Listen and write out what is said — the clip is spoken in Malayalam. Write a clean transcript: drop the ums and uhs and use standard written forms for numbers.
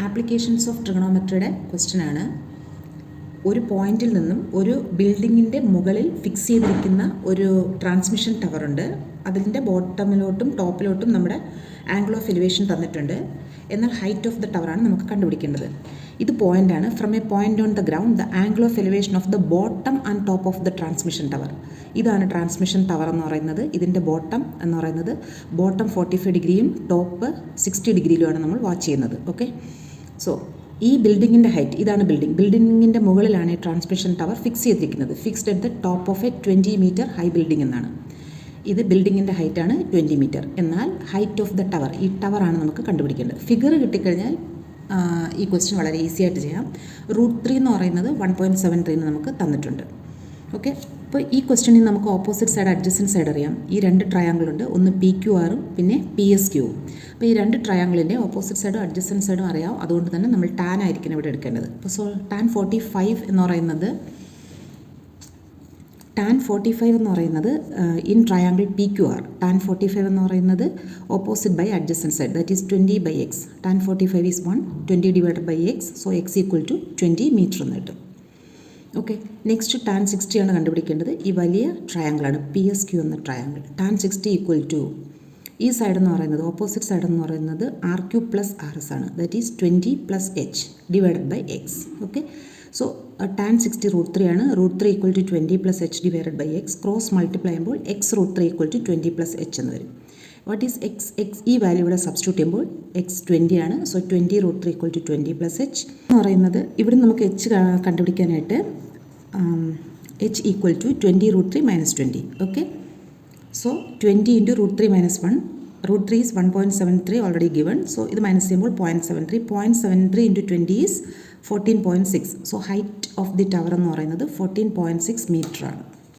ആപ്ലിക്കേഷൻസ് ഓഫ് ട്രിഗണോമെട്രിയുടെ ക്വസ്റ്റ്യൻ ആണ്. ഒരു പോയിന്റിൽ നിന്നും ഒരു ബിൽഡിങ്ങിൻ്റെ മുകളിൽ ഫിക്സ് ചെയ്തിരിക്കുന്ന ഒരു ട്രാൻസ്മിഷൻ ടവർ ഉണ്ട്. അതിൻ്റെ ബോട്ടമിലോട്ടും ടോപ്പിലോട്ടും നമ്മുടെ ആംഗിൾ ഓഫ് എലിവേഷൻ തന്നിട്ടുണ്ട്. എന്നാൽ ഹൈറ്റ് ഓഫ് ദ ടവറാണ് നമുക്ക് കണ്ടുപിടിക്കേണ്ടത്. ഇത് പോയിൻ്റാണ്. From A point on the ground the angle of elevation of the bottom and top of the transmission tower. ഇതാണ് ട്രാൻസ്മിഷൻ ടവർ എന്ന് പറയുന്നത്. ഇതിൻ്റെ ബോട്ടം എന്ന് പറയുന്നത് ബോട്ടം 45 ഡിഗ്രിയും ടോപ്പ് 60 ഡിഗ്രിയിലുമാണ് നമ്മൾ വാച്ച് ചെയ്യുന്നത്. ഓക്കെ, സോ ഈ ബിൽഡിങ്ങിൻ്റെ ഹൈറ്റ്, ഇതാണ് ബിൽഡിങ്ങിൻ്റെ മുകളിലാണ് ഈ ട്രാൻസ്മിഷൻ ടവർ ഫിക്സ് ചെയ്തിരിക്കുന്നത്. Fixed at the top of a 20 metre high building എന്നാണ്. ഇത് ബിൽഡിങ്ങിൻ്റെ ഹൈറ്റാണ് 20 മീറ്റർ. എന്നാൽ ഹൈറ്റ് ഓഫ് ദ ടവർ, ഈ ടവറാണ് നമുക്ക് കണ്ടുപിടിക്കേണ്ടത്. ഫിഗർ കിട്ടിക്കഴിഞ്ഞാൽ ഈ ക്വസ്റ്റ്യൻ വളരെ ഈസി ആയിട്ട് ചെയ്യാം. √3 എന്ന് പറയുന്നത് 1.73 നമുക്ക് തന്നിട്ടുണ്ട്. ഓക്കെ, അപ്പോൾ ഈ ക്വസ്റ്റ്യനിൽ നമുക്ക് ഓപ്പോസിറ്റ് സൈഡ് അഡ്ജസൻറ്റ് സൈഡ് അറിയാം. ഈ രണ്ട് ട്രയാങ്കിൾ ഉണ്ട്, ഒന്ന് PQRും പിന്നെ PSQവും. അപ്പോൾ ഈ രണ്ട് ട്രയാങ്കിളിൻ്റെ ഓപ്പോസിറ്റ് സൈഡും അഡ്ജസൻറ്റ് സൈഡും അറിയാം. അതുകൊണ്ട് തന്നെ നമ്മൾ ടാൻ ആയിരിക്കണം ഇവിടെ എടുക്കേണ്ടത്. അപ്പോൾ സോ ടാൻ 45 എന്ന് പറയുന്നത് ഇൻ ട്രയാങ്കിൾ PQR, ടാൻ 45 എന്ന് പറയുന്നത് opposite by adjacent side, that is 20/x. Tan 45 is 1, 20 divided by x, so x equal to 20 metre എന്ന് കിട്ടും. ഓക്കെ, നെക്സ്റ്റ് ടാൻ 60 ആണ് കണ്ടുപിടിക്കേണ്ടത്. ഈ വലിയ ട്രയാങ്കിളാണ് PSQ എന്ന ട്രയാങ്കിൾ. ടാൻ 60 ഈക്വൽ ടു ഈ സൈഡ് എന്ന് പറയുന്നത്, ഓപ്പോസിറ്റ് സൈഡ് എന്ന് പറയുന്നത് RQ പ്ലസ് RS ആണ്, that is 20 + h divided by x. Okay, so tan 60 √3 ആണ്. √3 equal to 20 + h divided by x. Cross multiply ചെയ്യുമ്പോൾ x √3 ഈക്വൽ ടു 20 + h എന്ന് വരും. What is x? ഈ വാല്യൂ ഇവിടെ സബ്സ്റ്റിറ്റ്യൂട്ട് ചെയ്യുമ്പോൾ x 20 ആണ്. സോ 20 √3 ഈക്വൽ ടു 20 + h എന്ന് പറയുന്നത്, ഇവിടെ നമുക്ക് h കണ്ടുപിടിക്കാനായിട്ട് h equal to 20 √3 - 20. Okay, so 20 × √3 - 1, √3 is 1.73 already given. So ഇത് മൈനസ് ചെയ്യുമ്പോൾ 0.73. 0.73 × 20 is 14.6. So height of the tower എന്ന് പറയുന്നത് 14.6 മീറ്റർ ആണ്.